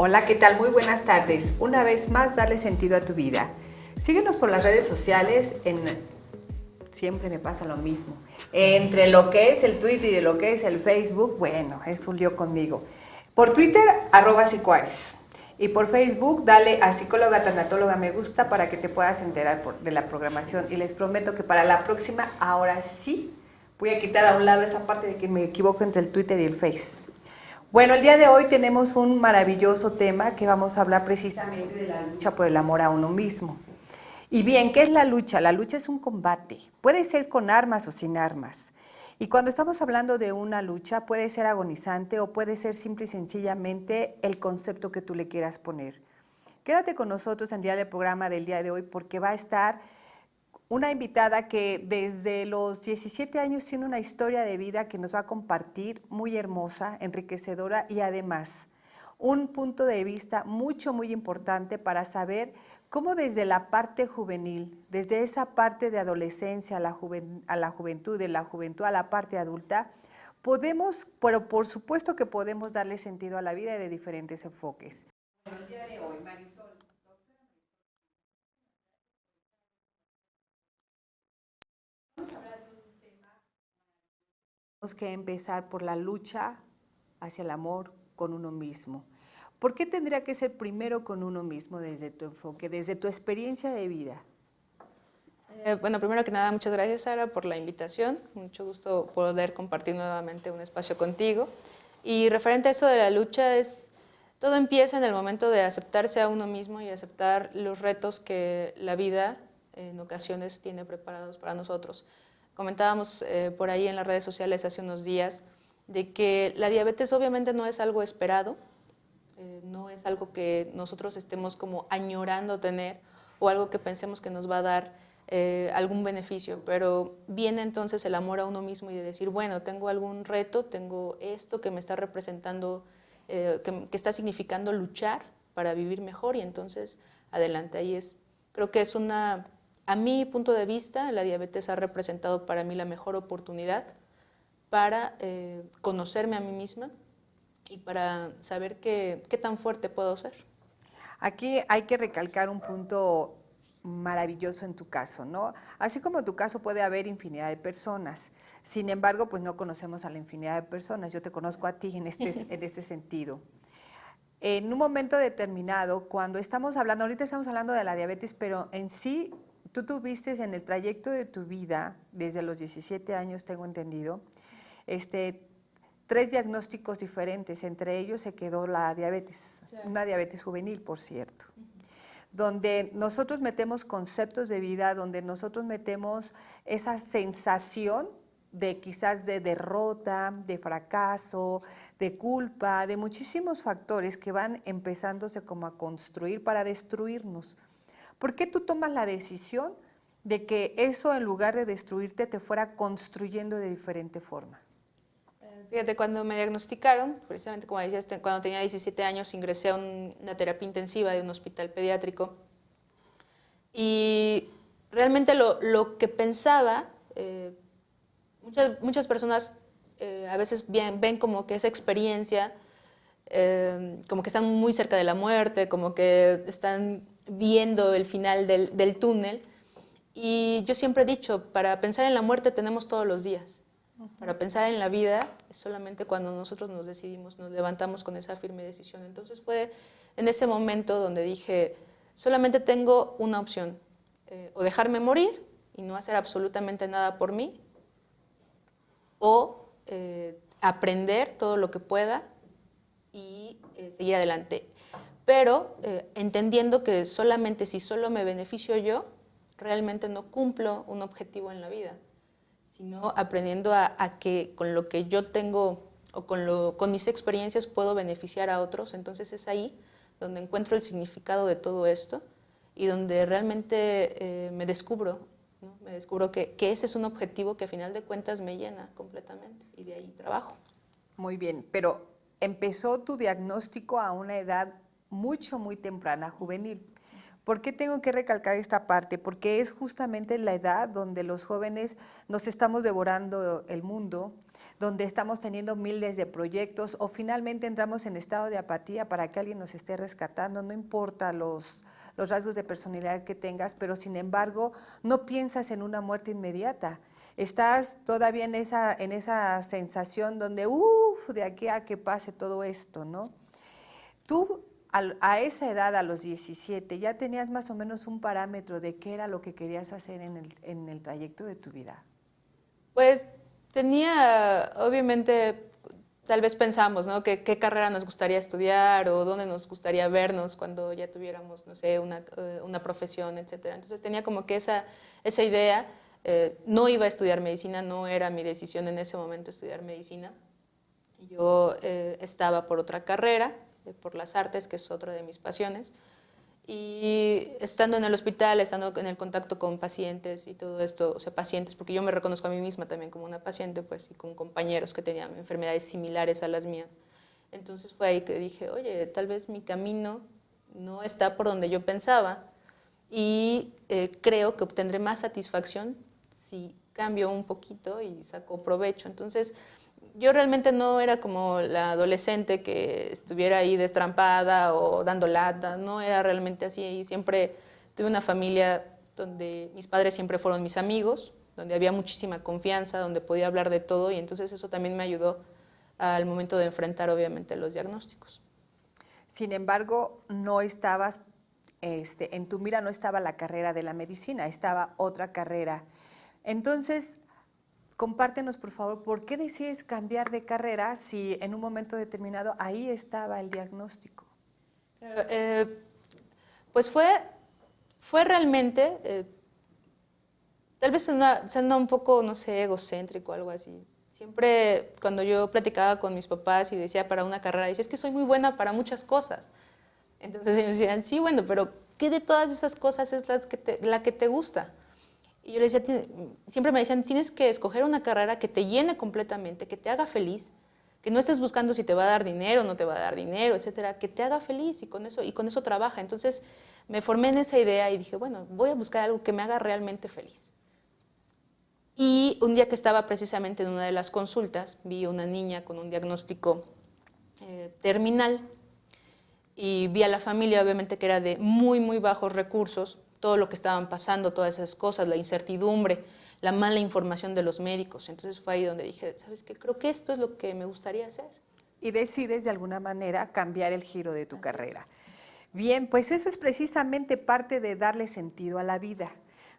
Hola, ¿qué tal? Muy buenas tardes. Una vez más, darle sentido a tu vida. Síguenos por las redes sociales. Siempre me pasa lo mismo. Entre lo que es el Twitter y lo que es el Facebook, bueno, es un lío conmigo. Por Twitter, @psicoares. Y por Facebook, dale a psicóloga, tanatóloga, me gusta para que te puedas enterar de la programación. Y les prometo que para la próxima, ahora sí, voy a quitar a un lado esa parte de que me equivoco entre el Twitter y el Face. Bueno, el día de hoy tenemos un maravilloso tema que vamos a hablar precisamente de la lucha por el amor a uno mismo. Y bien, ¿qué es la lucha? La lucha es un combate. Puede ser con armas o sin armas. Y cuando estamos hablando de una lucha, puede ser agonizante o puede ser simple y sencillamente el concepto que tú le quieras poner. Quédate con nosotros en el día del programa del día de hoy porque va a estar una invitada que desde los 17 años tiene una historia de vida que nos va a compartir muy hermosa, enriquecedora y además un punto de vista muy importante para saber cómo desde la parte juvenil, desde esa parte de adolescencia a la juventud, de la juventud a la parte adulta, podemos, pero por supuesto que podemos darle sentido a la vida de diferentes enfoques. Bueno, el día de hoy, Marisol. Tenemos que empezar por la lucha hacia el amor con uno mismo. ¿Por qué tendría que ser primero con uno mismo desde tu enfoque, desde tu experiencia de vida? Bueno, primero que nada, muchas gracias, Sara, por la invitación. Mucho gusto poder compartir nuevamente un espacio contigo. Y referente a esto de la lucha, todo empieza en el momento de aceptarse a uno mismo y aceptar los retos que la vida en ocasiones tiene preparados para nosotros. Comentábamos por ahí en las redes sociales hace unos días de que la diabetes obviamente no es algo esperado, no es algo que nosotros estemos como añorando tener o algo que pensemos que nos va a dar algún beneficio, pero viene entonces el amor a uno mismo y de decir, bueno, tengo algún reto, tengo esto que me está representando, que está significando luchar para vivir mejor y entonces adelante. Ahí creo que a mi punto de vista, la diabetes ha representado para mí la mejor oportunidad para conocerme a mí misma y para saber qué tan fuerte puedo ser. Aquí hay que recalcar un punto maravilloso en tu caso, ¿no? Así como en tu caso puede haber infinidad de personas, sin embargo, pues no conocemos a la infinidad de personas, yo te conozco a ti en este sentido. En un momento determinado, cuando estamos hablando, ahorita estamos hablando de la diabetes, pero en sí, tú tuviste en el trayecto de tu vida, desde los 17 años tengo entendido, 3 diagnósticos diferentes, entre ellos se quedó la diabetes, claro. Una diabetes juvenil, por cierto, donde nosotros metemos conceptos de vida, donde nosotros metemos esa sensación de quizás de derrota, de fracaso, de culpa, de muchísimos factores que van empezándose como a construir para destruirnos. ¿Por qué tú tomas la decisión de que eso en lugar de destruirte te fuera construyendo de diferente forma? Fíjate, cuando me diagnosticaron, precisamente como decías, cuando tenía 17 años ingresé a una terapia intensiva de un hospital pediátrico y realmente lo que pensaba, muchas personas a veces ven como que esa experiencia, como que están muy cerca de la muerte, como que están viendo el final del túnel y yo siempre he dicho, para pensar en la muerte tenemos todos los días. Para pensar en la vida es solamente cuando nosotros nos decidimos, nos levantamos con esa firme decisión. Entonces fue en ese momento donde dije, solamente tengo una opción, o dejarme morir y no hacer absolutamente nada por mí, o aprender todo lo que pueda y seguir adelante. Pero entendiendo que solamente si solo me beneficio yo, realmente no cumplo un objetivo en la vida, sino aprendiendo a que con lo que yo tengo o con mis experiencias puedo beneficiar a otros. Entonces es ahí donde encuentro el significado de todo esto y donde realmente me descubro, ¿no? Me descubro que ese es un objetivo que a final de cuentas me llena completamente y de ahí trabajo. Muy bien, pero empezó tu diagnóstico a una edad muy temprana, juvenil. ¿Por qué tengo que recalcar esta parte? Porque es justamente la edad donde los jóvenes nos estamos devorando el mundo, donde estamos teniendo miles de proyectos o finalmente entramos en estado de apatía para que alguien nos esté rescatando, no importa los rasgos de personalidad que tengas, pero sin embargo no piensas en una muerte inmediata. Estás todavía en esa sensación donde, de aquí a que pase todo esto, ¿no? Tú a esa edad, a los 17, ya tenías más o menos un parámetro de qué era lo que querías hacer en el trayecto de tu vida. Pues tenía, obviamente, tal vez pensamos, ¿no? ¿Qué carrera nos gustaría estudiar o dónde nos gustaría vernos cuando ya tuviéramos, no sé, una profesión, etcétera. Entonces tenía como que esa idea. No iba a estudiar medicina, no era mi decisión en ese momento estudiar medicina. Yo estaba por otra carrera, por las artes, que es otra de mis pasiones. Y estando en el hospital, estando en el contacto con pacientes y todo esto, o sea, pacientes, porque yo me reconozco a mí misma también como una paciente, pues, y con compañeros que tenían enfermedades similares a las mías. Entonces fue ahí que dije, oye, tal vez mi camino no está por donde yo pensaba y creo que obtendré más satisfacción si cambio un poquito y saco provecho. Entonces, yo realmente no era como la adolescente que estuviera ahí destrampada o dando lata, no era realmente así. Y siempre tuve una familia donde mis padres siempre fueron mis amigos, donde había muchísima confianza, donde podía hablar de todo y entonces eso también me ayudó al momento de enfrentar obviamente los diagnósticos. Sin embargo, no estabas, en tu mira no estaba la carrera de la medicina, estaba otra carrera. Entonces, compártenos, por favor, ¿por qué decides cambiar de carrera si en un momento determinado ahí estaba el diagnóstico? Pues fue realmente, tal vez suena un poco, no sé, egocéntrico o algo así. Siempre cuando yo platicaba con mis papás y decía para una carrera, decía, es que soy muy buena para muchas cosas. Entonces ellos decían, sí, bueno, pero ¿qué de todas esas cosas es la que te gusta? Y yo les decía, siempre me decían, tienes que escoger una carrera que te llene completamente, que te haga feliz, que no estés buscando si te va a dar dinero o no te va a dar dinero, etcétera, que te haga feliz y con eso trabaja. Entonces me formé en esa idea y dije, bueno, voy a buscar algo que me haga realmente feliz. Y un día que estaba precisamente en una de las consultas, vi a una niña con un diagnóstico terminal y vi a la familia, obviamente, que era de muy, muy bajos recursos, todo lo que estaban pasando, todas esas cosas, la incertidumbre, la mala información de los médicos. Entonces fue ahí donde dije, ¿sabes qué? Creo que esto es lo que me gustaría hacer. Y decides de alguna manera cambiar el giro de tu carrera. Bien, pues eso es precisamente parte de darle sentido a la vida.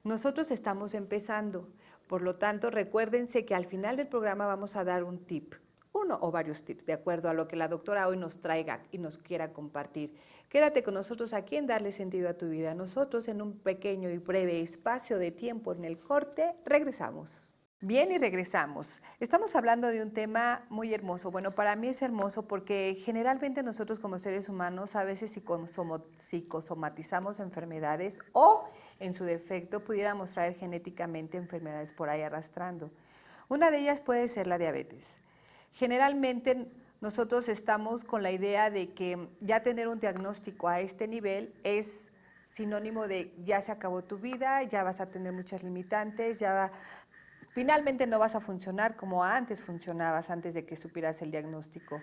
Nosotros estamos empezando, por lo tanto, recuérdense que al final del programa vamos a dar un tip, uno o varios tips, de acuerdo a lo que la doctora hoy nos traiga y nos quiera compartir. Quédate con nosotros aquí en Darle Sentido a tu Vida. Nosotros en un pequeño y breve espacio de tiempo en el corte, regresamos. Bien, y regresamos. Estamos hablando de un tema muy hermoso. Bueno, para mí es hermoso porque generalmente nosotros como seres humanos a veces psicosomatizamos enfermedades o, en su defecto, pudiéramos traer genéticamente enfermedades por ahí arrastrando. Una de ellas puede ser la diabetes. Generalmente nosotros estamos con la idea de que ya tener un diagnóstico a este nivel es sinónimo de ya se acabó tu vida, ya vas a tener muchas limitantes, ya finalmente no vas a funcionar como antes funcionabas, antes de que supieras el diagnóstico.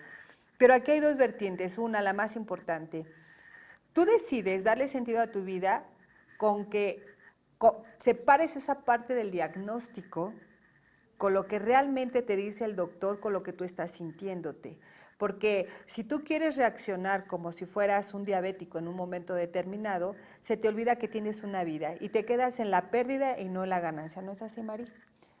Pero aquí hay dos vertientes. Una, la más importante. Tú decides darle sentido a tu vida con que separes esa parte del diagnóstico con lo que realmente te dice el doctor, con lo que tú estás sintiéndote. Porque si tú quieres reaccionar como si fueras un diabético en un momento determinado, se te olvida que tienes una vida y te quedas en la pérdida y no en la ganancia. ¿No es así, Mari?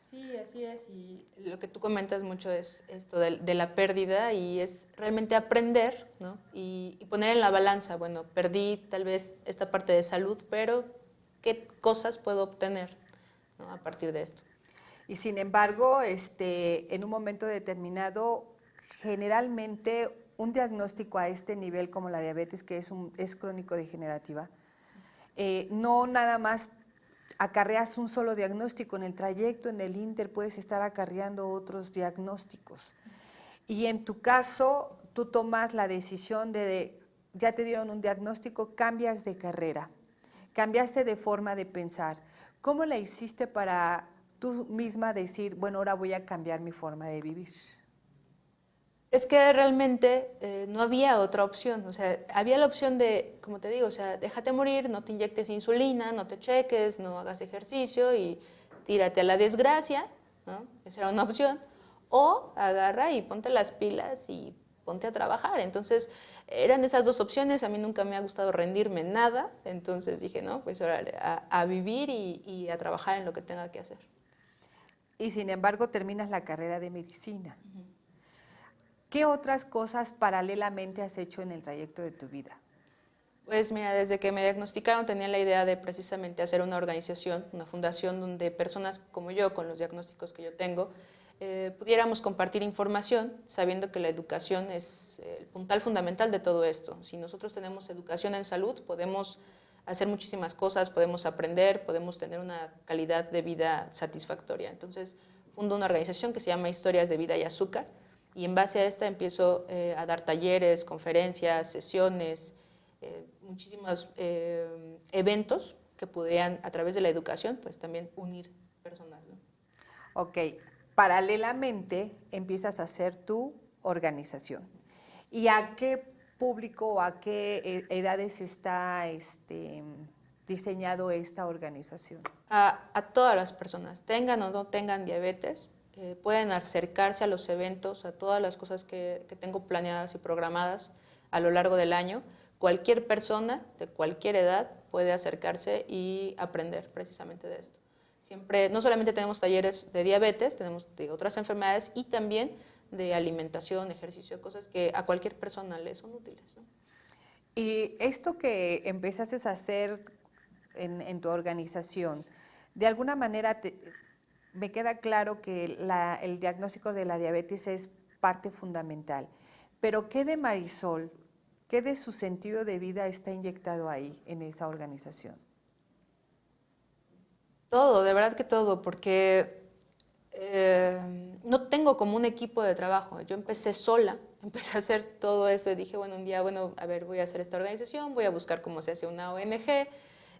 Sí, así es. Y lo que tú comentas mucho es esto de la pérdida y es realmente aprender, ¿no? Y poner en la balanza, bueno, perdí tal vez esta parte de salud, pero ¿qué cosas puedo obtener, ¿no? A partir de esto? Y sin embargo, en un momento determinado, generalmente un diagnóstico a este nivel como la diabetes, que es crónico-degenerativa, no nada más acarreas un solo diagnóstico. En el trayecto, en el Inter, puedes estar acarreando otros diagnósticos. Y en tu caso, tú tomas la decisión ya te dieron un diagnóstico, cambias de carrera, cambiaste de forma de pensar. ¿Cómo la hiciste para tú misma decir, bueno, ahora voy a cambiar mi forma de vivir? Es que realmente no había otra opción, o sea, había la opción de, como te digo, o sea, déjate morir, no te inyectes insulina, no te cheques, no hagas ejercicio y tírate a la desgracia, ¿no? Esa era una opción. O agarra y ponte las pilas y ponte a trabajar. Entonces, eran esas dos opciones, a mí nunca me ha gustado rendirme en nada, entonces dije, no, pues órale, a vivir y a trabajar en lo que tenga que hacer. Y sin embargo terminas la carrera de medicina. ¿Qué otras cosas paralelamente has hecho en el trayecto de tu vida? Pues mira, desde que me diagnosticaron tenía la idea de precisamente hacer una organización, una fundación donde personas como yo, con los diagnósticos que yo tengo, pudiéramos compartir información sabiendo que la educación es el puntal fundamental de todo esto. Si nosotros tenemos educación en salud, podemos hacer muchísimas cosas, podemos aprender, podemos tener una calidad de vida satisfactoria. Entonces, fundo una organización que se llama Historias de Vida y Azúcar y en base a esta empiezo a dar talleres, conferencias, sesiones, muchísimos eventos que pudieran, a través de la educación, pues también unir personas, ¿no? Ok, paralelamente empiezas a hacer tu organización. ¿Y a qué público o a qué edades está diseñado esta organización? A todas las personas, tengan o no tengan diabetes, pueden acercarse a los eventos, a todas las cosas que tengo planeadas y programadas a lo largo del año. Cualquier persona de cualquier edad puede acercarse y aprender precisamente de esto. Siempre, no solamente tenemos talleres de diabetes, tenemos de otras enfermedades y también de alimentación, ejercicio, cosas que a cualquier persona le son útiles, ¿no? Y esto que empezaste a hacer en tu organización, de alguna manera me queda claro que el diagnóstico de la diabetes es parte fundamental, pero ¿qué de Marisol, qué de su sentido de vida está inyectado ahí, en esa organización? Todo, de verdad que todo, porque no tengo como un equipo de trabajo. Yo empecé sola, empecé a hacer todo eso y dije, bueno, un día, bueno, a ver, voy a hacer esta organización, voy a buscar cómo se hace una ONG,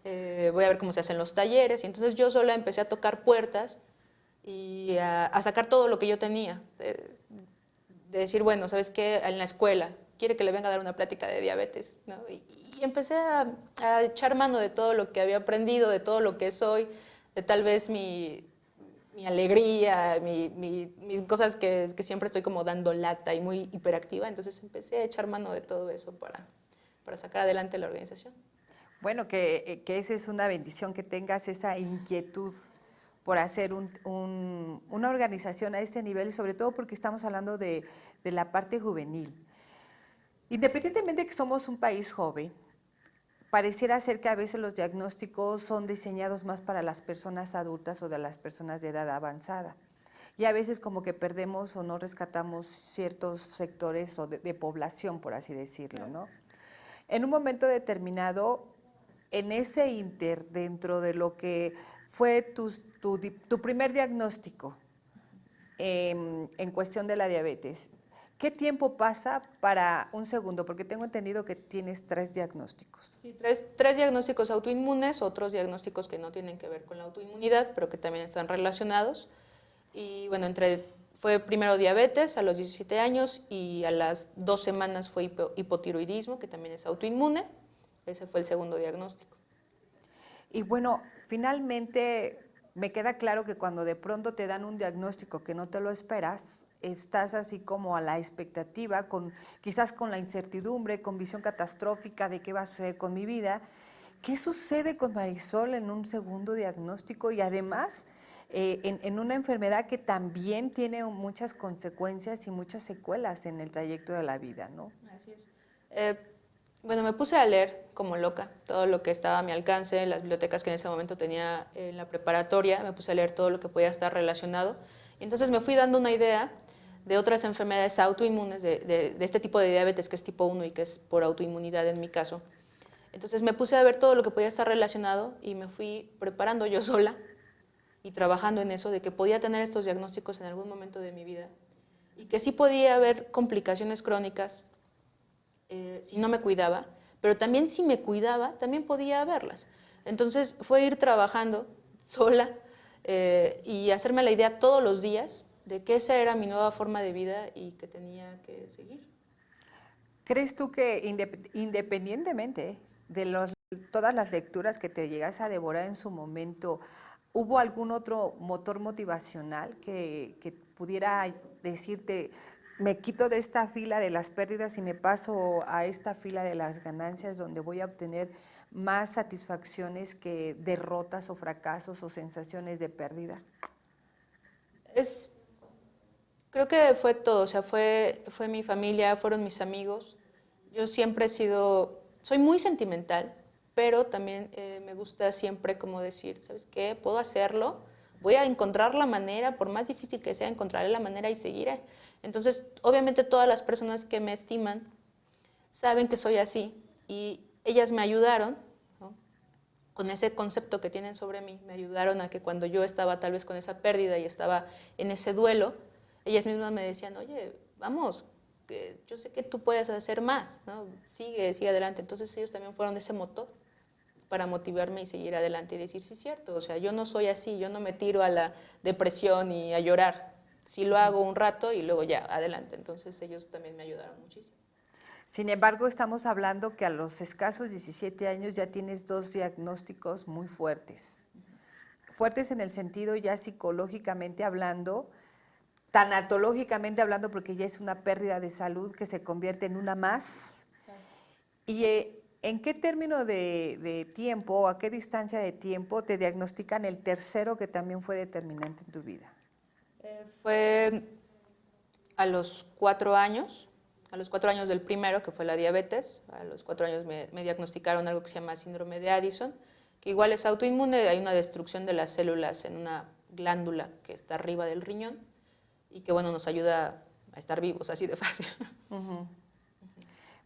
voy a ver cómo se hacen los talleres. Y entonces yo sola empecé a tocar puertas y a sacar todo lo que yo tenía. De decir, bueno, ¿sabes qué? En la escuela, quiere que le venga a dar una plática de diabetes, ¿no? Y empecé a echar mano de todo lo que había aprendido, de todo lo que soy, de tal vez mi alegría, mis cosas que siempre estoy como dando lata y muy hiperactiva. Entonces empecé a echar mano de todo eso para sacar adelante la organización. Bueno, que esa es una bendición, que tengas esa inquietud por hacer una organización a este nivel, y sobre todo porque estamos hablando de la parte juvenil. Independientemente de que somos un país joven, pareciera ser que a veces los diagnósticos son diseñados más para las personas adultas o de las personas de edad avanzada. Y a veces como que perdemos o no rescatamos ciertos sectores o de población, por así decirlo, ¿no? En un momento determinado, en ese inter, dentro de lo que fue tu primer diagnóstico en cuestión de la diabetes, ¿qué tiempo pasa para un segundo? Porque tengo entendido que tienes 3 diagnósticos. Sí, tres diagnósticos autoinmunes, otros diagnósticos que no tienen que ver con la autoinmunidad, pero que también están relacionados. Y bueno, fue primero diabetes a los 17 años y a las 2 semanas fue hipotiroidismo, que también es autoinmune. Ese fue el segundo diagnóstico. Y bueno, finalmente me queda claro que cuando de pronto te dan un diagnóstico que no te lo esperas, estás así como a la expectativa, quizás con la incertidumbre, con visión catastrófica de qué va a suceder con mi vida. ¿Qué sucede con Marisol en un segundo diagnóstico y además en una enfermedad que también tiene muchas consecuencias y muchas secuelas en el trayecto de la vida, ¿no? Así es. Bueno, me puse a leer como loca todo lo que estaba a mi alcance, las bibliotecas que en ese momento tenía en la preparatoria, me puse a leer todo lo que podía estar relacionado. Y entonces me fui dando una idea de otras enfermedades autoinmunes, de este tipo de diabetes que es tipo 1 y que es por autoinmunidad en mi caso. Entonces me puse a ver todo lo que podía estar relacionado y me fui preparando yo sola y trabajando en eso, de que podía tener estos diagnósticos en algún momento de mi vida y que sí podía haber complicaciones crónicas si no me cuidaba, pero también si me cuidaba, también podía haberlas. Entonces fue ir trabajando sola y hacerme la idea todos los días de que esa era mi nueva forma de vida y que tenía que seguir. ¿Crees tú que independientemente de todas las lecturas que te llegas a devorar en su momento, hubo algún otro motor motivacional que pudiera decirte, me quito de esta fila de las pérdidas y me paso a esta fila de las ganancias donde voy a obtener más satisfacciones que derrotas o fracasos o sensaciones de pérdida? Creo que fue todo, o sea, fue mi familia, fueron mis amigos. Yo siempre soy muy sentimental, pero también me gusta siempre como decir, ¿sabes qué? Puedo hacerlo, voy a encontrar la manera, por más difícil que sea, encontraré la manera y seguiré. Entonces, obviamente todas las personas que me estiman saben que soy así y ellas me ayudaron, ¿no? Con ese concepto que tienen sobre mí, me ayudaron a que cuando yo estaba tal vez con esa pérdida y estaba en ese duelo, ellas mismas me decían, oye, vamos, que yo sé que tú puedes hacer más, ¿no? Sigue adelante. Entonces ellos también fueron ese motor para motivarme y seguir adelante y decir, sí, es cierto, o sea, yo no soy así, yo no me tiro a la depresión y a llorar. Sí lo hago un rato y luego ya, adelante. Entonces ellos también me ayudaron muchísimo. Sin embargo, estamos hablando que a los escasos 17 años ya tienes 2 diagnósticos muy fuertes. Fuertes en el sentido ya psicológicamente hablando, tanatológicamente hablando, porque ya es una pérdida de salud que se convierte en una más. Claro. ¿Y en qué término de tiempo o a qué distancia de tiempo te diagnostican el tercero que también fue determinante en tu vida? Fue a los 4 años. A los 4 años del primero, que fue la diabetes, a los 4 años me diagnosticaron algo que se llama síndrome de Addison, que igual es autoinmune, hay una destrucción de las células en una glándula que está arriba del riñón y que, bueno, nos ayuda a estar vivos, así de fácil. Uh-huh.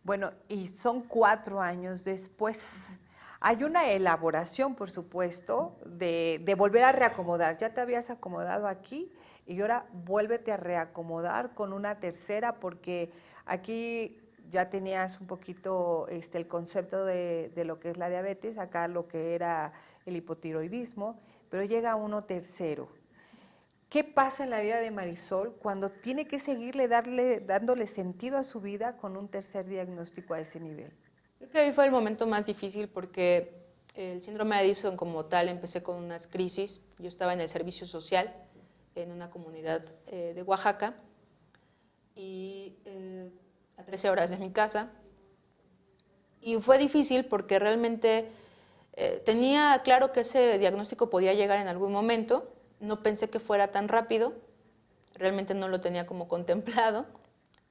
Bueno, y son 4 años después. Hay una elaboración, por supuesto, de volver a reacomodar. Ya te habías acomodado aquí y ahora vuélvete a reacomodar con una tercera, porque aquí ya tenías un poquito el concepto de lo que es la diabetes, acá lo que era el hipotiroidismo, pero llega uno tercero. ¿Qué pasa en la vida de Marisol cuando tiene que seguirle dándole sentido a su vida con un tercer diagnóstico a ese nivel? Creo que ahí fue el momento más difícil porque el síndrome de Addison como tal empecé con unas crisis. Yo estaba en el servicio social en una comunidad de Oaxaca y a 13 horas de mi casa. Y fue difícil porque realmente tenía claro que ese diagnóstico podía llegar en algún momento. No pensé que fuera tan rápido, realmente no lo tenía como contemplado.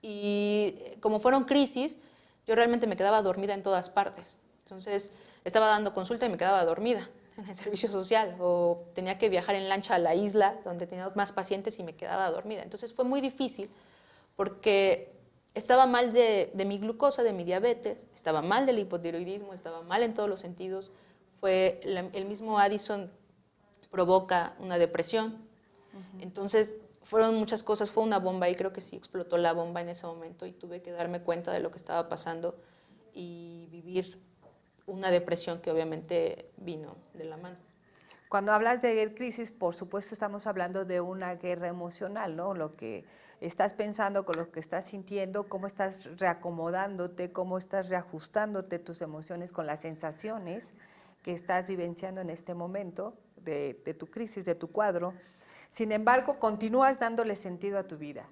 Y como fueron crisis, yo realmente me quedaba dormida en todas partes. Entonces, estaba dando consulta y me quedaba dormida en el servicio social, o tenía que viajar en lancha a la isla donde tenía más pacientes y me quedaba dormida. Entonces, fue muy difícil porque estaba mal de mi glucosa, de mi diabetes, estaba mal del hipotiroidismo, estaba mal en todos los sentidos. El mismo Addison provoca una depresión. Entonces, fueron muchas cosas, fue una bomba y creo que sí explotó la bomba en ese momento y tuve que darme cuenta de lo que estaba pasando y vivir una depresión que obviamente vino de la mano. Cuando hablas de crisis, por supuesto estamos hablando de una guerra emocional, ¿no? Lo que estás pensando con lo que estás sintiendo, cómo estás reacomodándote, cómo estás reajustándote tus emociones con las sensaciones que estás vivenciando en este momento de tu crisis, de tu cuadro. Sin embargo, continúas dándole sentido a tu vida.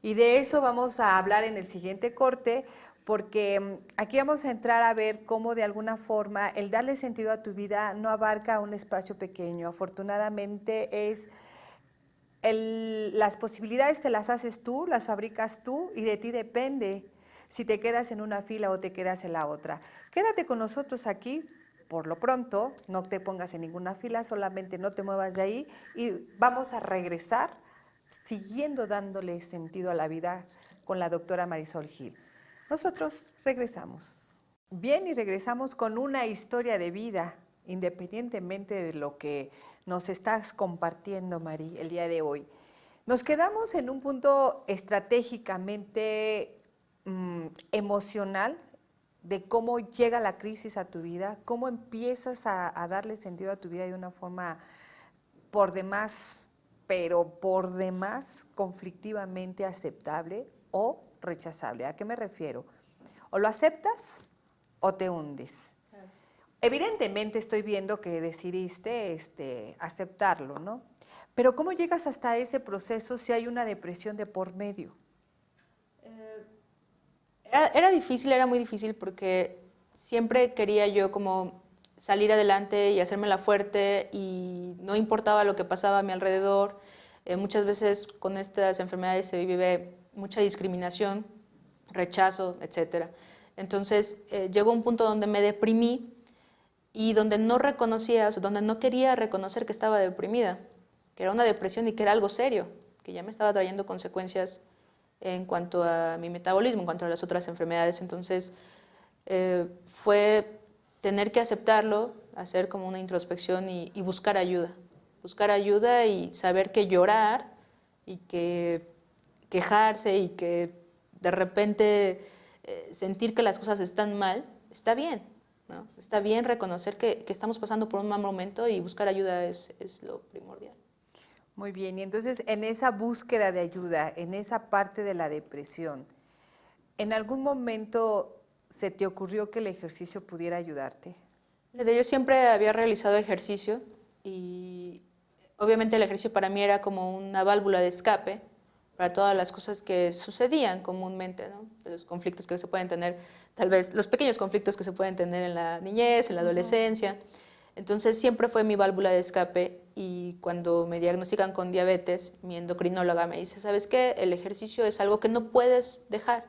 Y de eso vamos a hablar en el siguiente corte, porque aquí vamos a entrar a ver cómo de alguna forma el darle sentido a tu vida no abarca un espacio pequeño. Afortunadamente las posibilidades te las haces tú, las fabricas tú y de ti depende si te quedas en una fila o te quedas en la otra. Quédate con nosotros aquí. Por lo pronto, no te pongas en ninguna fila, solamente no te muevas de ahí y vamos a regresar siguiendo dándole sentido a la vida con la doctora Marisol Gil. Nosotros regresamos. Bien, y regresamos con una historia de vida, independientemente de lo que nos estás compartiendo, Mari, el día de hoy. Nos quedamos en un punto estratégicamente emocional, de cómo llega la crisis a tu vida, cómo empiezas a darle sentido a tu vida de una forma por demás, pero por demás conflictivamente aceptable o rechazable. ¿A qué me refiero? O lo aceptas o te hundes. Evidentemente estoy viendo que decidiste aceptarlo, ¿no? Pero ¿cómo llegas hasta ese proceso si hay una depresión de por medio? Era difícil, era muy difícil porque siempre quería yo como salir adelante y hacérmela fuerte y no importaba lo que pasaba a mi alrededor. Muchas veces con estas enfermedades se vive mucha discriminación, rechazo, etcétera. Entonces llegó un punto donde me deprimí y donde no reconocía, o sea, donde no quería reconocer que estaba deprimida, que era una depresión y que era algo serio, que ya me estaba trayendo consecuencias en cuanto a mi metabolismo, en cuanto a las otras enfermedades. Entonces fue tener que aceptarlo, hacer como una introspección y buscar ayuda y saber que llorar y que quejarse y que de repente sentir que las cosas están mal, está bien, ¿no? Está bien reconocer que estamos pasando por un mal momento y buscar ayuda es lo primordial. Muy bien, y entonces en esa búsqueda de ayuda, en esa parte de la depresión, ¿en algún momento se te ocurrió que el ejercicio pudiera ayudarte? Yo siempre había realizado ejercicio y obviamente el ejercicio para mí era como una válvula de escape para todas las cosas que sucedían comúnmente, ¿no? Los conflictos que se pueden tener, tal vez los pequeños conflictos que se pueden tener en la niñez, en la adolescencia. Entonces siempre fue mi válvula de escape y cuando me diagnostican con diabetes, mi endocrinóloga me dice, ¿sabes qué? El ejercicio es algo que no puedes dejar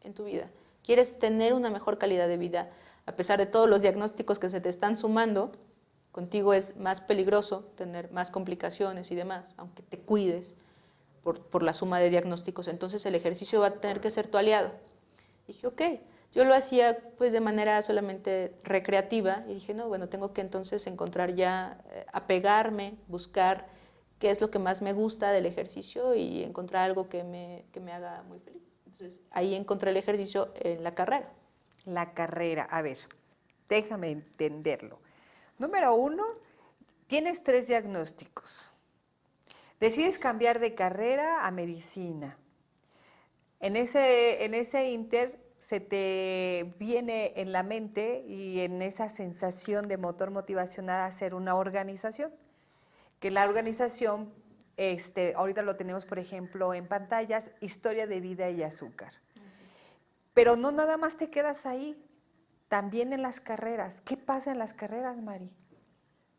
en tu vida. ¿Quieres tener una mejor calidad de vida? A pesar de todos los diagnósticos que se te están sumando, contigo es más peligroso tener más complicaciones y demás, aunque te cuides por la suma de diagnósticos. Entonces el ejercicio va a tener que ser tu aliado. Y dije, ok. Yo lo hacía pues de manera solamente recreativa y dije, no, bueno, tengo que entonces encontrar ya, apegarme, buscar qué es lo que más me gusta del ejercicio y encontrar algo que me haga muy feliz. Entonces ahí encontré el ejercicio en la carrera. La carrera, a ver, déjame entenderlo. Número 1, tienes 3 diagnósticos. Decides cambiar de carrera a medicina. En ese inter se te viene en la mente y en esa sensación de motor motivacional hacer una organización. Que la organización, ahorita lo tenemos, por ejemplo, en pantallas, Historia de Vida y Azúcar. Pero no nada más te quedas ahí, también en las carreras. ¿Qué pasa en las carreras, Mari?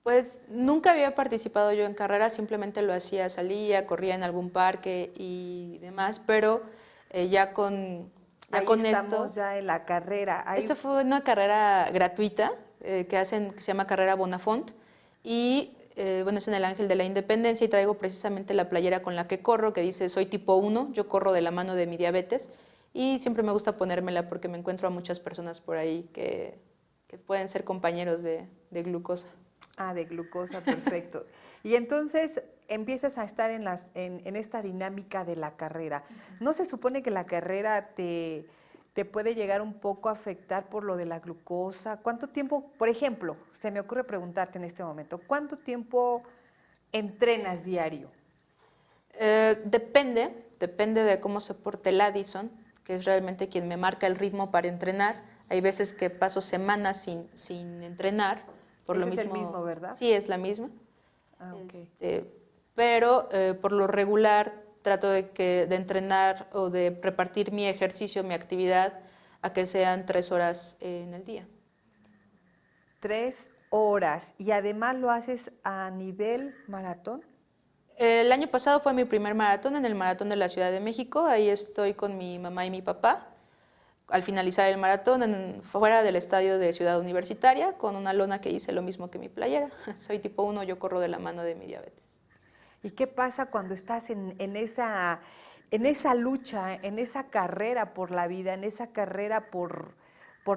Pues nunca había participado yo en carreras, simplemente lo hacía, salía, corría en algún parque y demás, pero ya con estamos esto, ya en la carrera. esta fue una carrera gratuita que se llama Carrera Bonafont y bueno, es en el Ángel de la Independencia y traigo precisamente la playera con la que corro, que dice soy tipo 1, yo corro de la mano de mi diabetes y siempre me gusta ponérmela porque me encuentro a muchas personas por ahí que pueden ser compañeros de glucosa. Ah, de glucosa, perfecto. Y entonces empiezas a estar en esta dinámica de la carrera. ¿No se supone que la carrera te puede llegar un poco a afectar por lo de la glucosa? ¿Cuánto tiempo, por ejemplo, se me ocurre preguntarte en este momento, cuánto tiempo entrenas diario? Depende de cómo se porte el Addison, que es realmente quien me marca el ritmo para entrenar. Hay veces que paso semanas sin entrenar. Por lo mismo, es el mismo, ¿verdad? Sí, es la misma. Ah, okay. Pero por lo regular trato de entrenar o de repartir mi ejercicio, mi actividad, a que sean 3 horas en el día. 3 horas. ¿Y además lo haces a nivel maratón? El año pasado fue mi primer maratón, en el Maratón de la Ciudad de México. Ahí estoy con mi mamá y mi papá. Al finalizar el maratón, fuera del estadio de Ciudad Universitaria, con una lona que hice lo mismo que mi playera. Soy tipo 1, yo corro de la mano de mi diabetes. ¿Y qué pasa cuando estás en esa lucha, en esa carrera por la vida, en esa carrera por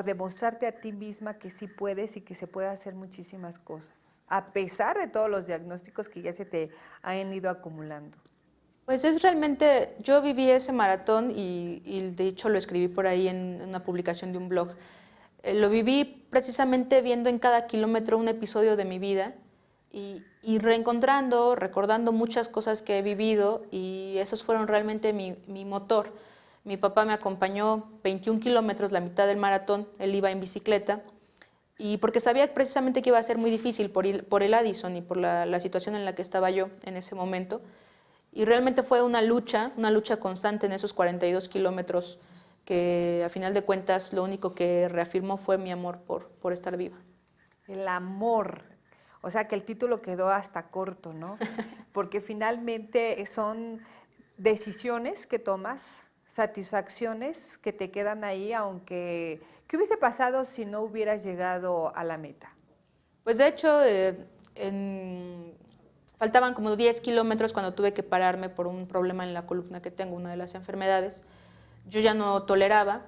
demostrarte a ti misma que sí puedes y que se puede hacer muchísimas cosas, a pesar de todos los diagnósticos que ya se te han ido acumulando? Pues es realmente, yo viví ese maratón y de hecho lo escribí por ahí en una publicación de un blog. Lo viví precisamente viendo en cada kilómetro un episodio de mi vida y reencontrando, recordando muchas cosas que he vivido y esos fueron realmente mi motor. Mi papá me acompañó 21 kilómetros, la mitad del maratón, él iba en bicicleta y porque sabía precisamente que iba a ser muy difícil por el Addison y por la situación en la que estaba yo en ese momento. Y realmente fue una lucha constante en esos 42 kilómetros que a final de cuentas lo único que reafirmó fue mi amor por estar viva. El amor. O sea que el título quedó hasta corto, ¿no? Porque finalmente son decisiones que tomas, satisfacciones que te quedan ahí, aunque... ¿Qué hubiese pasado si no hubieras llegado a la meta? Pues de hecho, faltaban como 10 kilómetros cuando tuve que pararme por un problema en la columna que tengo, una de las enfermedades. Yo ya no toleraba.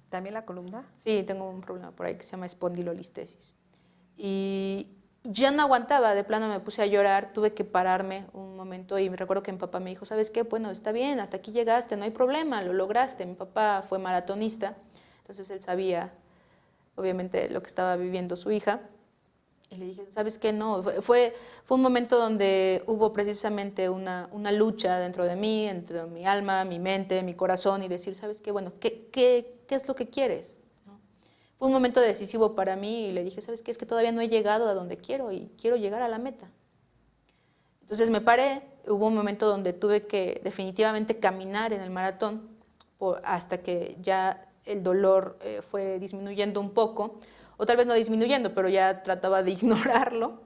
¿También la columna? Sí, tengo un problema por ahí que se llama espondilolistesis. Y ya no aguantaba, de plano me puse a llorar, tuve que pararme un momento y me recuerdo que mi papá me dijo, ¿sabes qué? Bueno, está bien, hasta aquí llegaste, no hay problema, lo lograste. Mi papá fue maratonista, entonces él sabía, obviamente, lo que estaba viviendo su hija. Y le dije, ¿sabes qué? No, fue un momento donde hubo precisamente una lucha dentro de mí, entre mi alma, mi mente, mi corazón, y decir, ¿sabes qué? Bueno, ¿qué es lo que quieres? ¿No? Fue un momento decisivo para mí y le dije, ¿sabes qué? Es que todavía no he llegado a donde quiero y quiero llegar a la meta. Entonces me paré, hubo un momento donde tuve que definitivamente caminar en el maratón hasta que ya el dolor fue disminuyendo un poco, o tal vez no disminuyendo, pero ya trataba de ignorarlo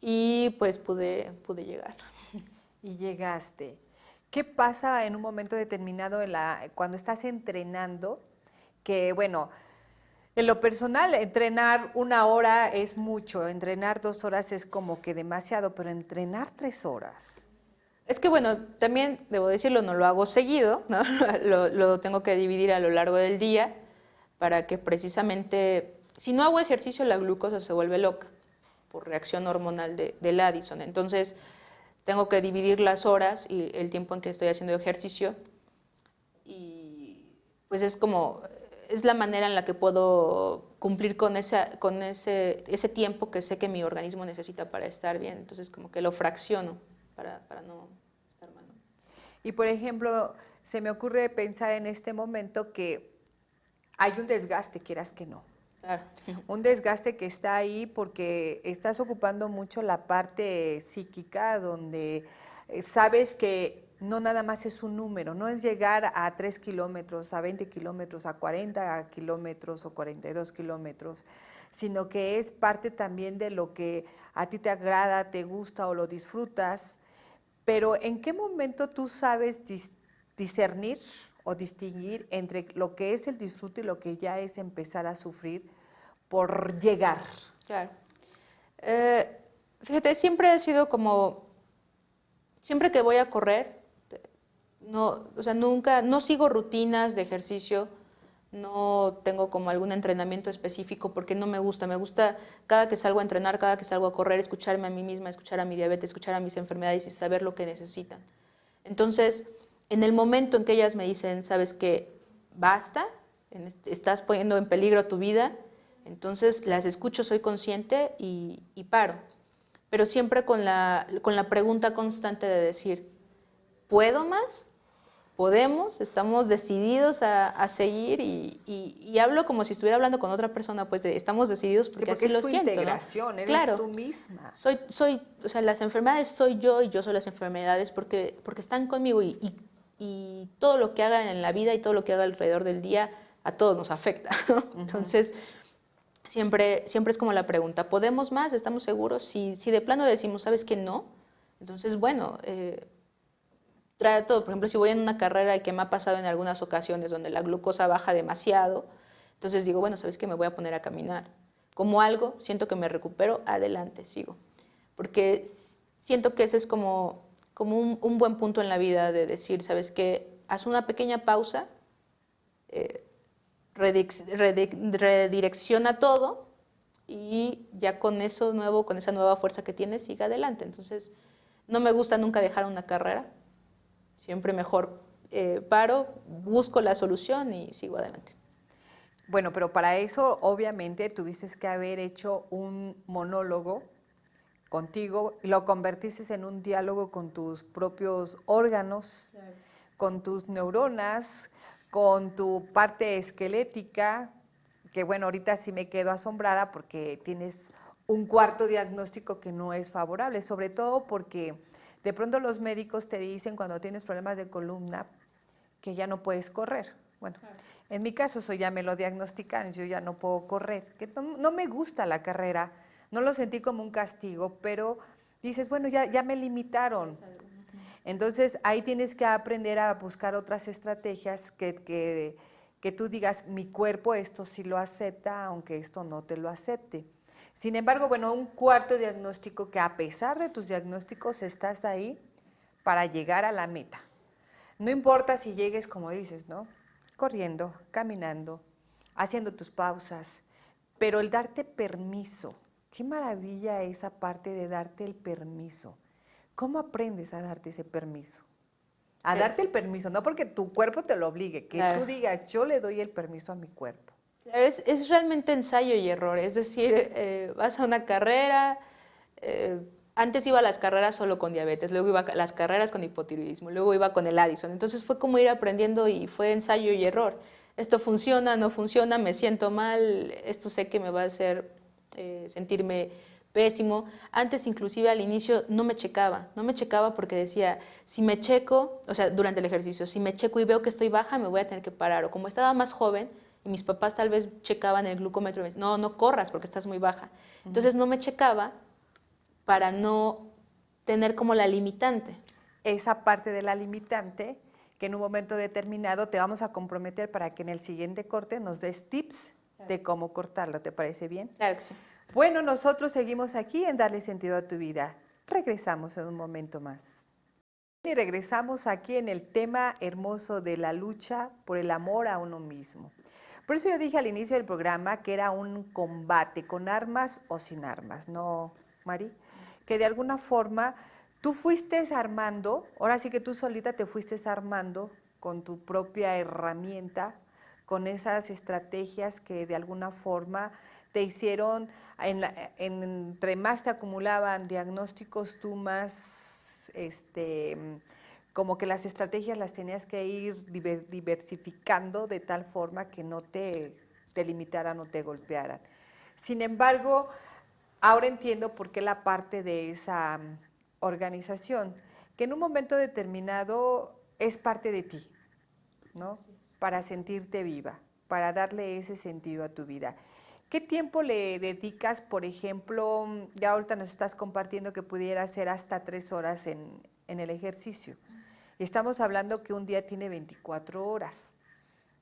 y pues pude llegar. Y llegaste. ¿Qué pasa en un momento determinado cuando estás entrenando? Que bueno, en lo personal, entrenar 1 hora es mucho, entrenar 2 horas es como que demasiado, pero entrenar 3 horas. Es que bueno, también debo decirlo, no lo hago seguido, ¿no? Lo tengo que dividir a lo largo del día para que precisamente, si no hago ejercicio, la glucosa se vuelve loca por reacción hormonal del Addison. Entonces, tengo que dividir las horas y el tiempo en que estoy haciendo ejercicio y pues es la manera en la que puedo cumplir con ese tiempo que sé que mi organismo necesita para estar bien. Entonces, como que lo fracciono para no estar mal. Y por ejemplo, se me ocurre pensar en este momento que hay un desgaste, quieras que no. Claro. Un desgaste que está ahí porque estás ocupando mucho la parte psíquica donde sabes que no nada más es un número, no es llegar a 3 kilómetros, a 20 kilómetros, a 40 kilómetros o 42 kilómetros, sino que es parte también de lo que a ti te agrada, te gusta o lo disfrutas. Pero ¿en qué momento tú sabes discernir o distinguir entre lo que es el disfrute y lo que ya es empezar a sufrir por llegar? Claro. Fíjate, siempre he sido siempre que voy a correr, no, o sea, no sigo rutinas de ejercicio, no tengo como algún entrenamiento específico porque no me gusta. Me gusta cada que salgo a entrenar, cada que salgo a correr, escucharme a mí misma, escuchar a mi diabetes, escuchar a mis enfermedades y saber lo que necesitan. Entonces, en el momento en que ellas me dicen, sabes que basta, estás poniendo en peligro tu vida, entonces las escucho, soy consciente y paro. Pero siempre con la pregunta constante de decir, ¿puedo más? ¿Podemos? ¿Estamos decididos a seguir? Y hablo como si estuviera hablando con otra persona, pues estamos decididos porque, porque así lo siento. Integración, ¿no? Eres claro, tú misma. O sea, las enfermedades soy yo y yo soy las enfermedades porque están conmigo y todo lo que haga en la vida y todo lo que haga alrededor del día a todos nos afecta, ¿no? Entonces, siempre es como la pregunta, ¿podemos más? ¿Estamos seguros? Si de plano decimos, ¿sabes qué? No. Entonces, bueno, trato, por ejemplo, si voy en una carrera que me ha pasado en algunas ocasiones donde la glucosa baja demasiado, entonces digo, bueno, ¿sabes qué? Me voy a poner a caminar. Como algo, siento que me recupero, adelante, sigo. Porque siento que ese es como un buen punto en la vida de decir, ¿sabes qué? Haz una pequeña pausa, redirecciona todo y ya con eso nuevo, con esa nueva fuerza que tienes, sigue adelante. Entonces, no me gusta nunca dejar una carrera. Siempre mejor paro, busco la solución y sigo adelante. Bueno, pero para eso obviamente tuviste que haber hecho un monólogo contigo, lo convertiste en un diálogo con tus propios órganos, claro, con tus neuronas, con tu parte esquelética, que bueno, ahorita sí me quedo asombrada porque tienes un cuarto diagnóstico que no es favorable, sobre todo porque de pronto los médicos te dicen cuando tienes problemas de columna que ya no puedes correr. Bueno, claro, en mi caso eso ya me lo diagnosticaron, yo ya no puedo correr, que no me gusta la carrera, no lo sentí como un castigo, pero dices, bueno, ya me limitaron. Entonces ahí tienes que aprender a buscar otras estrategias que tú digas, mi cuerpo esto sí lo acepta, aunque esto no te lo acepte. Sin embargo, bueno, un cuarto diagnóstico que a pesar de tus diagnósticos estás ahí para llegar a la meta. No importa si llegues, como dices, ¿no? Corriendo, caminando, haciendo tus pausas, pero el darte permiso, qué maravilla esa parte de darte el permiso. ¿Cómo aprendes a darte ese permiso? A darte el permiso, no porque tu cuerpo te lo obligue, que claro, tú digas, yo le doy el permiso a mi cuerpo. Claro, es realmente ensayo y error, es decir, vas a una carrera, antes iba a las carreras solo con diabetes, luego iba a las carreras con hipotiroidismo, luego iba con el Addison, entonces fue como ir aprendiendo y fue ensayo y error. Esto funciona, no funciona, me siento mal, esto sé que me va a hacer sentirme pésimo. Antes inclusive al inicio no me checaba porque decía, si me checo, o sea, durante el ejercicio, si me checo y veo que estoy baja, me voy a tener que parar. O como estaba más joven y mis papás tal vez checaban el glucómetro y me decían, no corras porque estás muy baja. Entonces no me checaba para no tener como la limitante. Esa parte de la limitante que en un momento determinado te vamos a comprometer para que en el siguiente corte nos des tips de cómo cortarlo. ¿Te parece bien? Claro que sí. Bueno, nosotros seguimos aquí en Darle Sentido a tu Vida. Regresamos en un momento más. Y regresamos aquí en el tema hermoso de la lucha por el amor a uno mismo. Por eso yo dije al inicio del programa que era un combate con armas o sin armas, ¿no, Mari? Que de alguna forma tú fuiste armando, ahora sí que tú solita te fuiste armando con tu propia herramienta, con esas estrategias que de alguna forma te hicieron, entre más te acumulaban diagnósticos, tú más, como que las estrategias las tenías que ir diversificando de tal forma que no te limitaran o te golpearan. Sin embargo, ahora entiendo por qué la parte de esa organización, que en un momento determinado es parte de ti, ¿no? Para sentirte viva, para darle ese sentido a tu vida. ¿Qué tiempo le dedicas, por ejemplo, ya ahorita nos estás compartiendo que pudiera ser hasta 3 horas en el ejercicio? Estamos hablando que un día tiene 24 horas.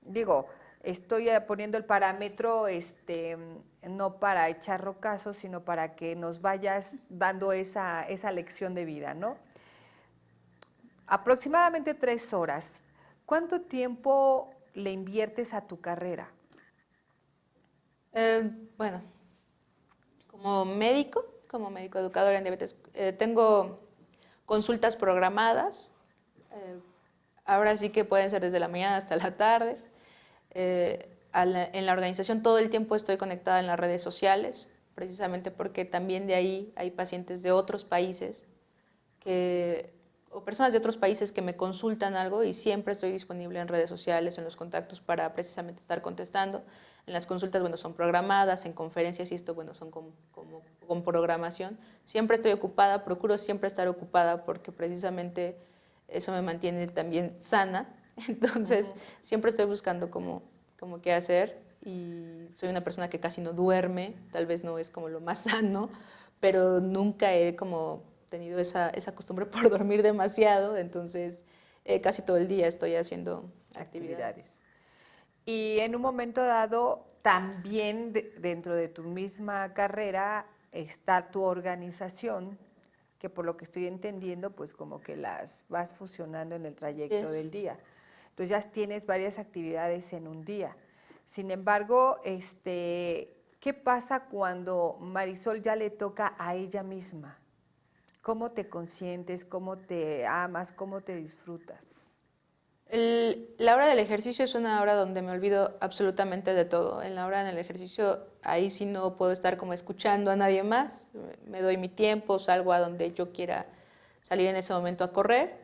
Digo, estoy poniendo el parámetro no para echar rocazos, sino para que nos vayas dando esa lección de vida, ¿no? Aproximadamente 3 horas. ¿Cuánto tiempo le inviertes a tu carrera? Bueno, como médico educador en diabetes, tengo consultas programadas. Ahora sí que pueden ser desde la mañana hasta la tarde. En la organización todo el tiempo estoy conectada en las redes sociales, precisamente porque también de ahí hay pacientes de otros países o personas de otros países que me consultan algo y siempre estoy disponible en redes sociales, en los contactos para precisamente estar contestando. En las consultas, bueno, son programadas, en conferencias y esto, bueno, son con programación. Siempre estoy ocupada, procuro siempre estar ocupada porque precisamente eso me mantiene también sana. Entonces, siempre estoy buscando como qué hacer y soy una persona que casi no duerme, tal vez no es como lo más sano, pero nunca he como tenido esa costumbre por dormir demasiado, entonces casi todo el día estoy haciendo actividades. Y en un momento dado, también dentro de tu misma carrera está tu organización, que por lo que estoy entendiendo, pues como que las vas fusionando en el trayecto del día. Entonces ya tienes varias actividades en un día. Sin embargo, ¿qué pasa cuando Marisol ya le toca a ella misma? ¿Cómo te consientes? ¿Cómo te amas? ¿Cómo te disfrutas? La hora del ejercicio es una hora donde me olvido absolutamente de todo. En la hora del ejercicio, ahí sí no puedo estar como escuchando a nadie más. Me doy mi tiempo, salgo a donde yo quiera salir en ese momento a correr,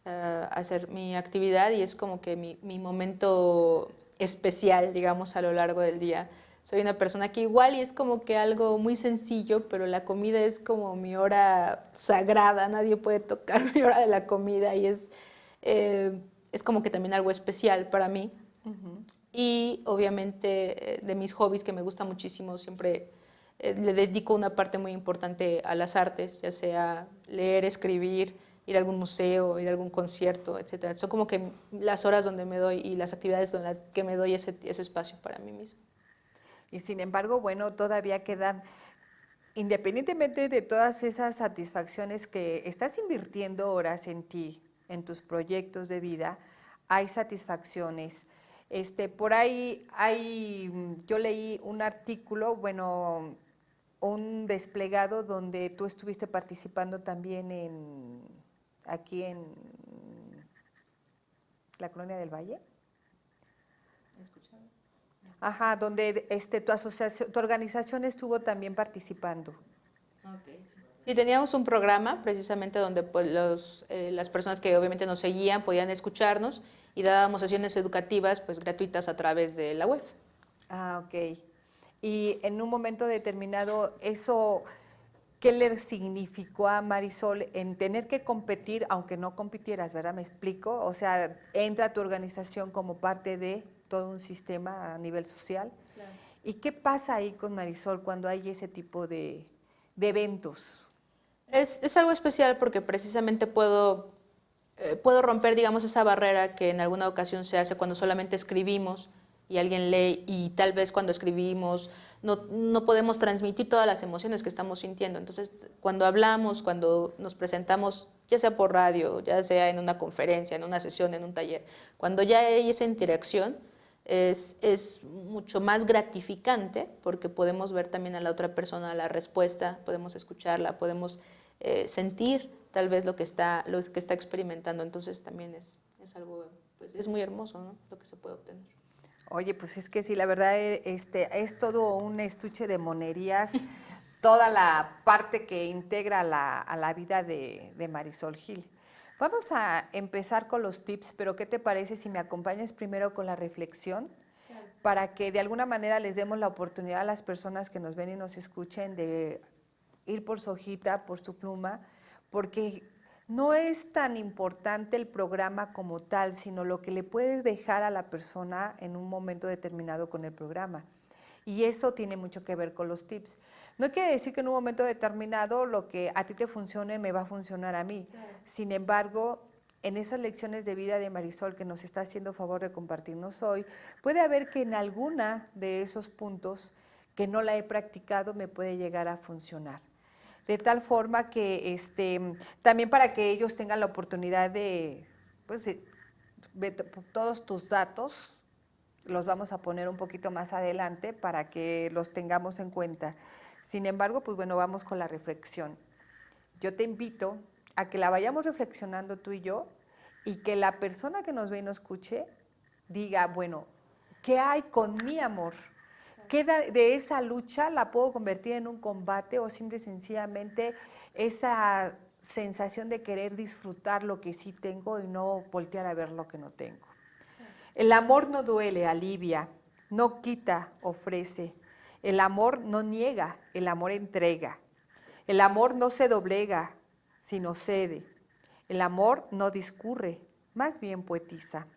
a hacer mi actividad y es como que mi momento especial, digamos, a lo largo del día. Soy una persona que igual y es como que algo muy sencillo, pero la comida es como mi hora sagrada, nadie puede tocar mi hora de la comida y es como que también algo especial para mí. Y obviamente de mis hobbies que me gusta muchísimo, siempre le dedico una parte muy importante a las artes, ya sea leer, escribir, ir a algún museo, ir a algún concierto, etcétera. Son como que las horas donde me doy y las actividades donde las que me doy ese espacio para mí mismo. Y sin embargo, bueno, todavía quedan, independientemente de todas esas satisfacciones que estás invirtiendo horas en ti, en tus proyectos de vida, hay satisfacciones. Por ahí yo leí un artículo, bueno, un desplegado donde tú estuviste participando también aquí en la Colonia del Valle. ¿He escuchado? Ajá, donde tu asociación, tu organización estuvo también participando. Okay, sí. Sí, teníamos un programa precisamente donde pues, las personas que obviamente nos seguían podían escucharnos y dábamos sesiones educativas pues, gratuitas a través de la web. Ah, ok. Y en un momento determinado, eso, ¿qué le significó a Marisol en tener que competir, aunque no compitieras, ¿verdad? ¿Me explico? O sea, entra tu organización como parte de todo un sistema a nivel social. Claro. ¿Y qué pasa ahí con Marisol cuando hay ese tipo de eventos? Es algo especial porque precisamente puedo romper, digamos, esa barrera que en alguna ocasión se hace cuando solamente escribimos y alguien lee y tal vez cuando escribimos no podemos transmitir todas las emociones que estamos sintiendo. Entonces, cuando hablamos, cuando nos presentamos, ya sea por radio, ya sea en una conferencia, en una sesión, en un taller, cuando ya hay esa interacción, es mucho más gratificante porque podemos ver también a la otra persona la respuesta, podemos escucharla, podemos sentir tal vez lo que está experimentando. Entonces también es algo, pues es muy hermoso, ¿no? Lo que se puede obtener. Oye, pues es que sí, la verdad es todo un estuche de monerías, toda la parte que integra a la vida de Marisol Gil. Vamos a empezar con los tips, pero ¿qué te parece si me acompañas primero con la reflexión? Claro. Para que de alguna manera les demos la oportunidad a las personas que nos ven y nos escuchen de ir por su hojita, por su pluma, porque no es tan importante el programa como tal, sino lo que le puedes dejar a la persona en un momento determinado con el programa. Y eso tiene mucho que ver con los tips. No quiere decir que en un momento determinado lo que a ti te funcione me va a funcionar a mí. Claro. Sin embargo, en esas lecciones de vida de Marisol que nos está haciendo favor de compartirnos hoy, puede haber que en alguna de esos puntos que no la he practicado me puede llegar a funcionar. De tal forma que también para que ellos tengan la oportunidad de, pues, de todos tus datos, los vamos a poner un poquito más adelante para que los tengamos en cuenta. Sin embargo, pues bueno, vamos con la reflexión. Yo te invito a que la vayamos reflexionando tú y yo y que la persona que nos ve y nos escuche diga, bueno, ¿qué hay con mi amor? ¿Qué de esa lucha la puedo convertir en un combate o simple y sencillamente esa sensación de querer disfrutar lo que sí tengo y no voltear a ver lo que no tengo? El amor no duele, alivia, no quita, ofrece. El amor no niega, el amor entrega. El amor no se doblega, sino cede. El amor no discurre, más bien poetiza.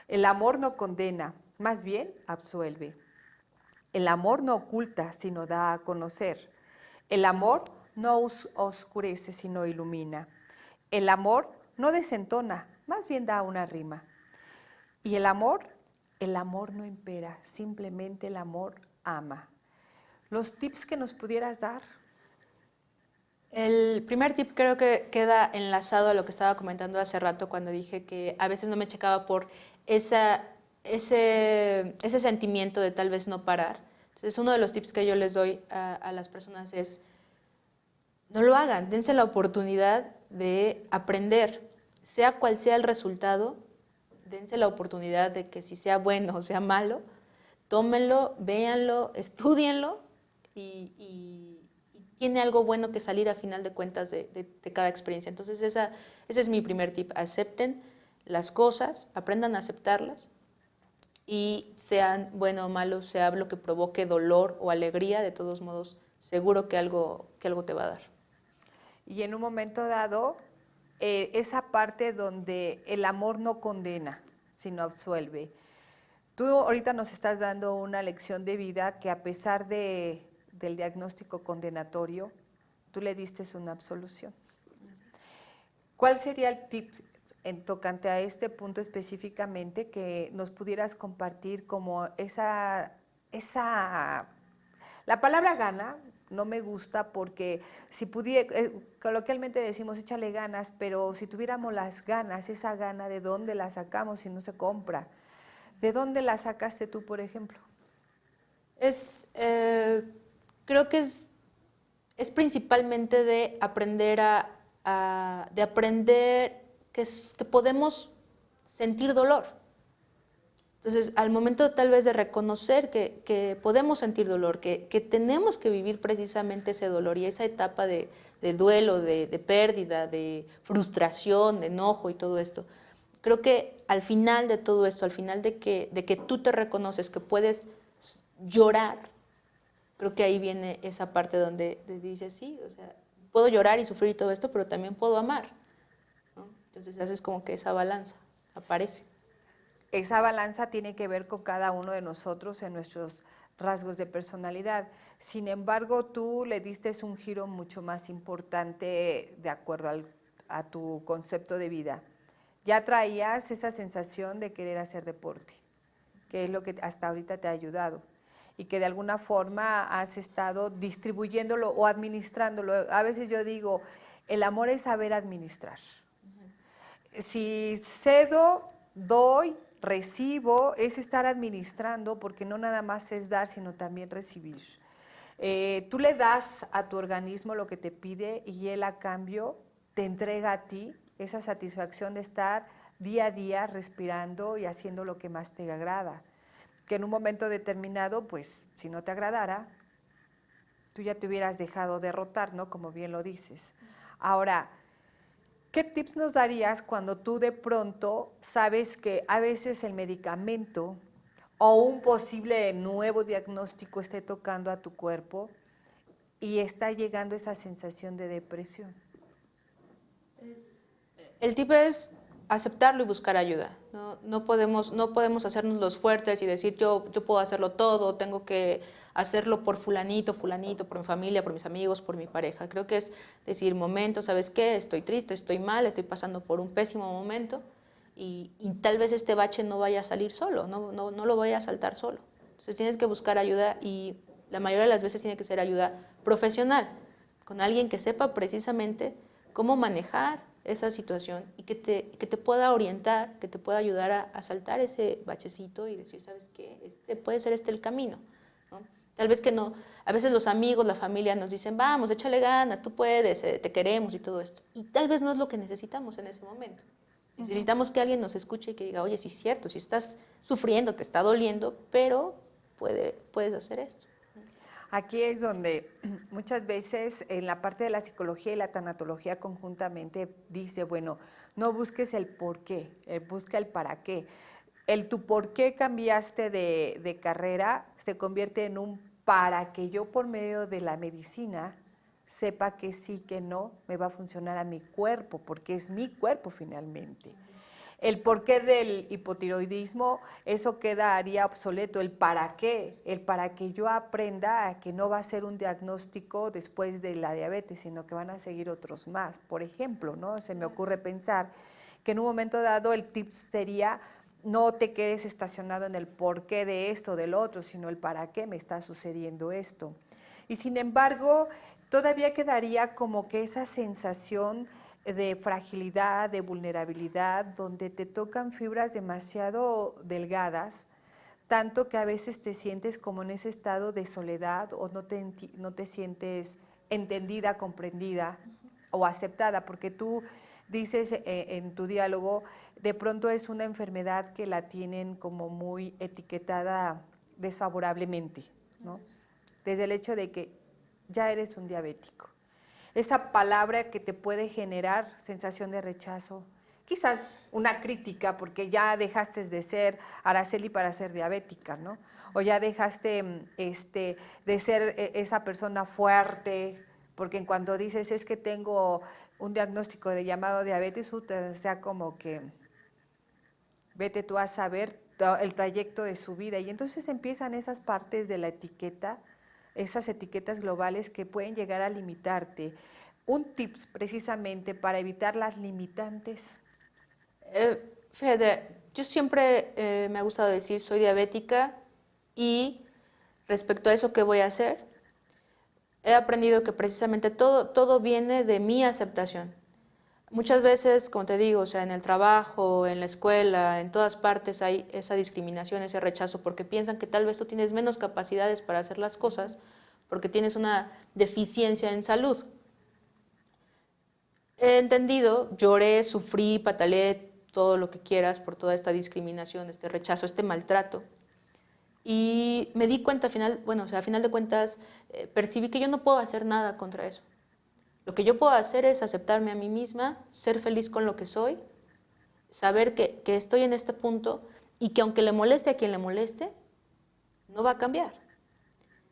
El amor no condena, más bien absuelve. El amor no oculta, sino da a conocer. El amor no oscurece, sino ilumina. El amor no desentona, más bien da una rima. Y el amor no impera, simplemente el amor ama. ¿Los tips que nos pudieras dar? El primer tip creo que queda enlazado a lo que estaba comentando hace rato cuando dije que a veces no me checaba por ese sentimiento de tal vez no parar. Entonces, uno de los tips que yo les doy a las personas es no lo hagan, dense la oportunidad de aprender, sea cual sea el resultado, dense la oportunidad de que si sea bueno o sea malo, tómenlo, véanlo, estúdienlo y tiene algo bueno que salir a final de cuentas de cada experiencia. Entonces ese es mi primer tip, acepten las cosas, aprendan a aceptarlas y sean bueno o malo, sea lo que provoque dolor o alegría, de todos modos, seguro que algo te va a dar. Y en un momento dado, esa parte donde el amor no condena, sino absuelve. Tú ahorita nos estás dando una lección de vida que a pesar del diagnóstico condenatorio, tú le diste una absolución. ¿Cuál sería el tip en tocante a este punto específicamente que nos pudieras compartir como la palabra gana no me gusta porque si pudiera, coloquialmente decimos échale ganas, pero si tuviéramos las ganas, esa gana, ¿de dónde la sacamos si no se compra? ¿De dónde la sacaste tú, por ejemplo? Creo que es principalmente de aprender de aprender que podemos sentir dolor. Entonces, al momento tal vez de reconocer que podemos sentir dolor, que tenemos que vivir precisamente ese dolor y esa etapa de duelo, de pérdida, de frustración, de enojo y todo esto, creo que al final de todo esto, al final de que tú te reconoces que puedes llorar, creo que ahí viene esa parte donde dices, sí, o sea, puedo llorar y sufrir y todo esto, pero también puedo amar, ¿no? Entonces haces como que esa balanza aparece. Esa balanza tiene que ver con cada uno de nosotros en nuestros rasgos de personalidad. Sin embargo, tú le diste un giro mucho más importante de acuerdo a tu concepto de vida. Ya traías esa sensación de querer hacer deporte, que es lo que hasta ahorita te ha ayudado y que de alguna forma has estado distribuyéndolo o administrándolo. A veces yo digo, el amor es saber administrar. Si cedo, doy, recibo, es estar administrando, porque no nada más es dar, sino también recibir. Tú le das a tu organismo lo que te pide y él a cambio te entrega a ti esa satisfacción de estar día a día respirando y haciendo lo que más te agrada. Que en un momento determinado, pues si no te agradara, tú ya te hubieras dejado derrotar, ¿no? Como bien lo dices. Ahora, ¿qué tips nos darías cuando tú de pronto sabes que a veces el medicamento o un posible nuevo diagnóstico esté tocando a tu cuerpo y está llegando esa sensación de depresión? El tip es aceptarlo y buscar ayuda. No podemos hacernos los fuertes y decir yo puedo hacerlo todo, tengo que hacerlo por fulanito, por mi familia, por mis amigos, por mi pareja. Creo que es decir, momento, ¿sabes qué? Estoy triste, estoy mal, estoy pasando por un pésimo momento y tal vez este bache no vaya a salir solo, no lo vaya a saltar solo. Entonces tienes que buscar ayuda y la mayoría de las veces tiene que ser ayuda profesional, con alguien que sepa precisamente cómo manejar esa situación y que te pueda orientar, que te pueda ayudar a saltar ese bachecito y decir, ¿sabes qué? Puede ser el camino, ¿no? Tal vez que no, a veces los amigos, la familia nos dicen, vamos, échale ganas, tú puedes, te queremos y todo esto. Y tal vez no es lo que necesitamos en ese momento. Necesitamos que alguien nos escuche y que diga, oye, sí es cierto, si estás sufriendo, te está doliendo, pero puedes hacer esto. Aquí es donde muchas veces en la parte de la psicología y la tanatología conjuntamente dice, bueno, no busques el por qué, busca el para qué. El tu por qué cambiaste de carrera se convierte en un para que yo por medio de la medicina sepa que sí, que no, me va a funcionar a mi cuerpo, porque es mi cuerpo finalmente. El porqué del hipotiroidismo, eso quedaría obsoleto. El para que yo aprenda a que no va a ser un diagnóstico después de la diabetes, sino que van a seguir otros más. Por ejemplo, ¿no? Se me ocurre pensar que en un momento dado el tip sería no te quedes estacionado en el porqué de esto, del otro, sino el para qué me está sucediendo esto. Y sin embargo, todavía quedaría como que esa sensación de fragilidad, de vulnerabilidad, donde te tocan fibras demasiado delgadas, tanto que a veces te sientes como en ese estado de soledad o no te sientes entendida, comprendida o aceptada, porque tú dices en tu diálogo, de pronto es una enfermedad que la tienen como muy etiquetada desfavorablemente, ¿no? Desde el hecho de que ya eres un diabético. Esa palabra que te puede generar sensación de rechazo, quizás una crítica porque ya dejaste de ser Araceli para ser diabética, ¿no? O ya dejaste de ser esa persona fuerte, porque en cuanto dices es que tengo un diagnóstico de llamado diabetes, sea como que vete tú a saber el trayecto de su vida. Y entonces empiezan esas partes de la etiqueta, esas etiquetas globales que pueden llegar a limitarte. Un tips precisamente para evitar las limitantes. Fede, yo siempre me ha gustado decir soy diabética y respecto a eso, ¿qué voy a hacer? He aprendido que precisamente todo viene de mi aceptación. Muchas veces, como te digo, o sea, en el trabajo, en la escuela, en todas partes hay esa discriminación, ese rechazo, porque piensan que tal vez tú tienes menos capacidades para hacer las cosas, porque tienes una deficiencia en salud. He entendido, lloré, sufrí, pataleé, todo lo que quieras por toda esta discriminación, este rechazo, este maltrato. Y me di cuenta, a final de cuentas, percibí que yo no puedo hacer nada contra eso. Lo que yo puedo hacer es aceptarme a mí misma, ser feliz con lo que soy, saber que estoy en este punto y que aunque le moleste a quien le moleste, no va a cambiar.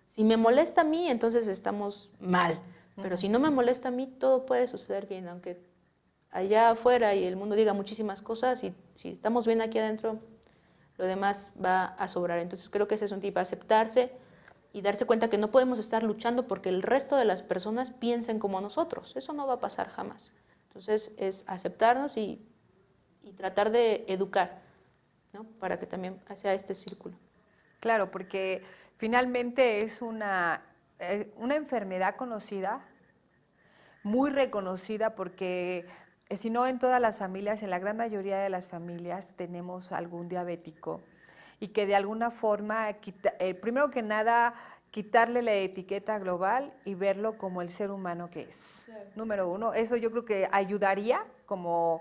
Si me molesta a mí, entonces estamos mal. Pero si no me molesta a mí, todo puede suceder bien, aunque allá afuera y el mundo diga muchísimas cosas, y si estamos bien aquí adentro, lo demás va a sobrar. Entonces creo que ese es un tip, aceptarse y darse cuenta que no podemos estar luchando porque el resto de las personas piensen como nosotros. Eso no va a pasar jamás. Entonces es aceptarnos y tratar de educar, ¿no? Para que también sea este círculo. Claro, porque finalmente es una enfermedad conocida, muy reconocida, porque si no en todas las familias, en la gran mayoría de las familias tenemos algún diabético y que de alguna forma, primero que nada, quitarle la etiqueta global y verlo como el ser humano que es. Claro. Número uno, eso yo creo que ayudaría como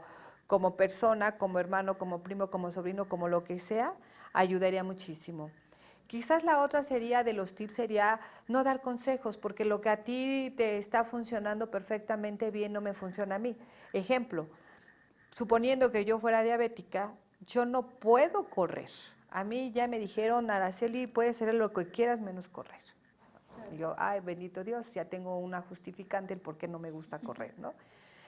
persona, como hermano, como primo, como sobrino, como lo que sea, ayudaría muchísimo. Quizás la otra sería de los tips sería no dar consejos, porque lo que a ti te está funcionando perfectamente bien no me funciona a mí. Ejemplo, suponiendo que yo fuera diabética, yo no puedo correr. A mí ya me dijeron, Araceli, puedes hacer lo que quieras menos correr. Y yo, ay, bendito Dios, ya tengo una justificante el por qué no me gusta correr, ¿no?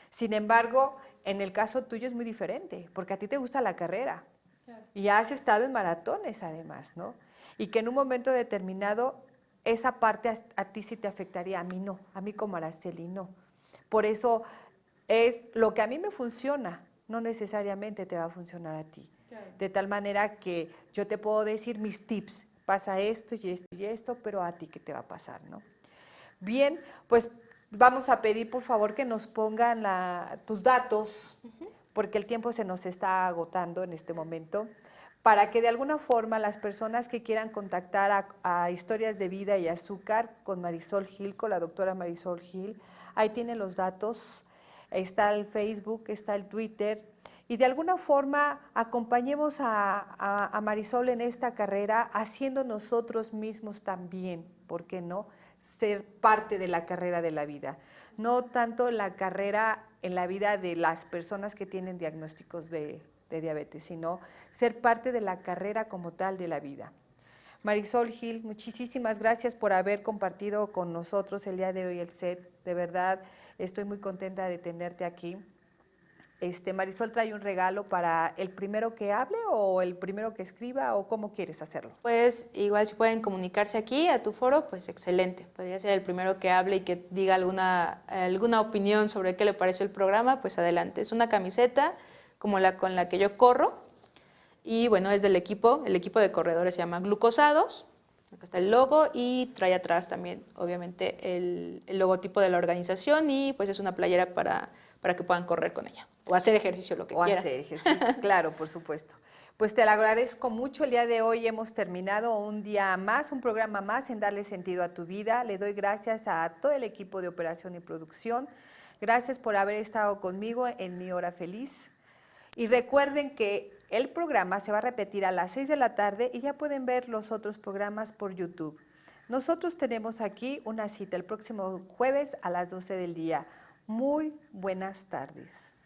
Sin embargo, en el caso tuyo es muy diferente, porque a ti te gusta la carrera. Claro. Y has estado en maratones además, ¿no? Y que en un momento determinado esa parte a ti sí te afectaría, a mí no, a mí como Araceli no. Por eso es lo que a mí me funciona, no necesariamente te va a funcionar a ti. Claro. De tal manera que yo te puedo decir mis tips, pasa esto y esto y esto, pero a ti qué te va a pasar, ¿no? Bien, pues vamos a pedir por favor que nos pongan tus datos, porque el tiempo se nos está agotando en este momento, para que de alguna forma las personas que quieran contactar a Historias de Vida y Azúcar con Marisol Gil, con la doctora Marisol Gil, ahí tienen los datos, está el Facebook, está el Twitter, y de alguna forma acompañemos a Marisol en esta carrera, haciendo nosotros mismos también, ¿por qué no?, ser parte de la carrera de la vida. No tanto la carrera en la vida de las personas que tienen diagnósticos de diabetes, sino ser parte de la carrera como tal de la vida. Marisol Gil, muchísimas gracias por haber compartido con nosotros el día de hoy el set. De verdad, estoy muy contenta de tenerte aquí. Marisol trae un regalo para el primero que hable o el primero que escriba, o cómo quieres hacerlo. Pues igual si pueden comunicarse aquí a tu foro, pues excelente. Podría ser el primero que hable y que diga alguna opinión sobre qué le pareció el programa, pues adelante. Es una camiseta como la con la que yo corro y bueno, es del equipo, el equipo de corredores se llama Glucosados. Acá está el logo y trae atrás también, obviamente, el logotipo de la organización, y pues es una playera para que puedan correr con ella o hacer ejercicio, lo que quieran. O hacer ejercicio, claro, por supuesto. Pues te lo agradezco mucho. El día de hoy hemos terminado un día más, un programa más en Darle Sentido a tu Vida. Le doy gracias a todo el equipo de operación y producción. Gracias por haber estado conmigo en mi hora feliz. Y recuerden que el programa se va a repetir a las 6 de la tarde y ya pueden ver los otros programas por YouTube. Nosotros tenemos aquí una cita el próximo jueves a las 12 del día. Muy buenas tardes.